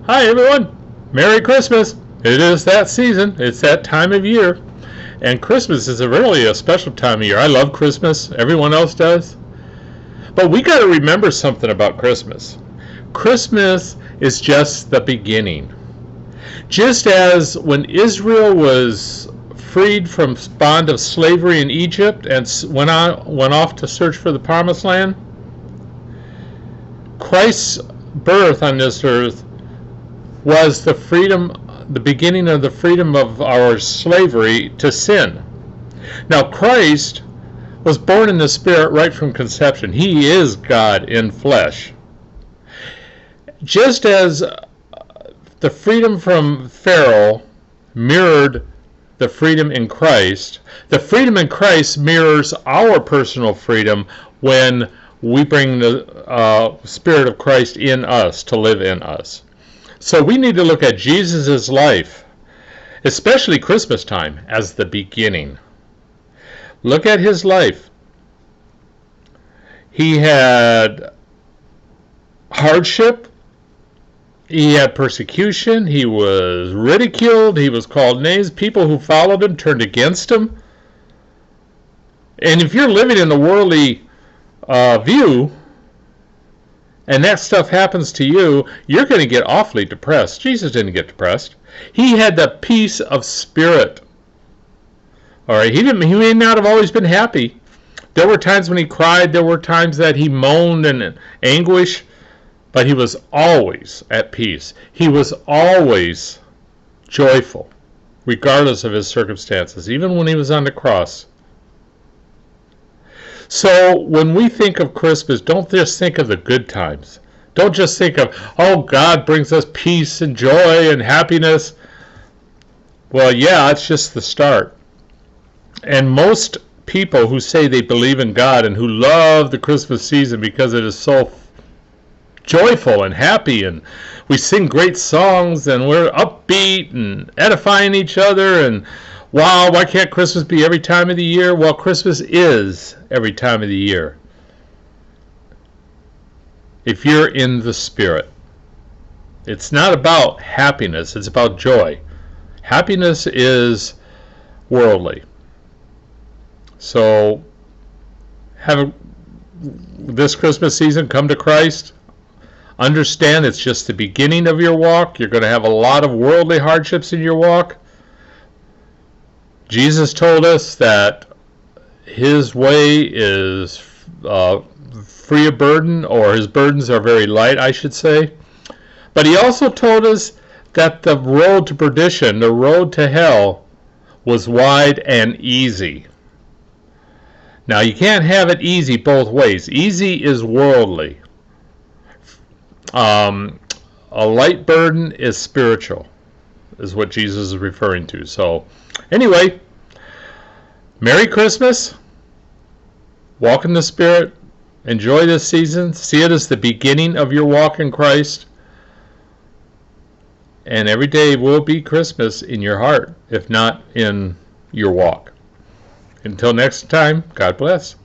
Hi everyone! Merry Christmas! It is that season. It's that time of year. And Christmas is really a special time of year. I love Christmas. Everyone else does. But we got to remember something about Christmas. Christmas is just the beginning. Just as when Israel was freed from bond of slavery in Egypt and went off to search for the promised land, Christ's birth on this earth was the beginning of the freedom of our slavery to sin. Now, Christ was born in the Spirit right from conception. He is God in flesh. Just as the freedom from Pharaoh mirrored the freedom in Christ, the freedom in Christ mirrors our personal freedom when we bring the Spirit of Christ in us to live in us. So we need to look at Jesus' life, especially Christmas time, as the beginning. Look at his life. He had hardship. He had persecution. He was ridiculed. He was called names. People who followed him turned against him. And if you're living in the worldly view, and that stuff happens to you, you're going to get awfully depressed. Jesus didn't get depressed. He had the peace of spirit. All right, he may not have always been happy. There were times when he cried. There were times that he moaned in anguish, but he was always at peace. He was always joyful, regardless of his circumstances, even when he was on the cross. So when we think of Christmas, don't just think of the good times. Don't just think of, oh, God brings us peace and joy and happiness. Well, yeah, it's just the start. And most people who say they believe in God and who love the Christmas season because it is so joyful and happy, and we sing great songs, and we're upbeat and edifying each other, and wow, why can't Christmas be every time of the year? Well, Christmas is every time of the year, if you're in the Spirit. It's not about happiness, it's about joy. Happiness is worldly. So, this Christmas season, come to Christ. Understand it's just the beginning of your walk. You're going to have a lot of worldly hardships in your walk. Jesus told us that his way is free of burden, or his burdens are very light, I should say. But he also told us that the road to perdition, the road to hell, was wide and easy. Now, you can't have it easy both ways. Easy is worldly. A light burden is spiritual, is what Jesus is referring to. So, anyway, Merry Christmas. Walk in the Spirit. Enjoy this season. See it as the beginning of your walk in Christ. And every day will be Christmas in your heart, if not in your walk. Until next time, God bless.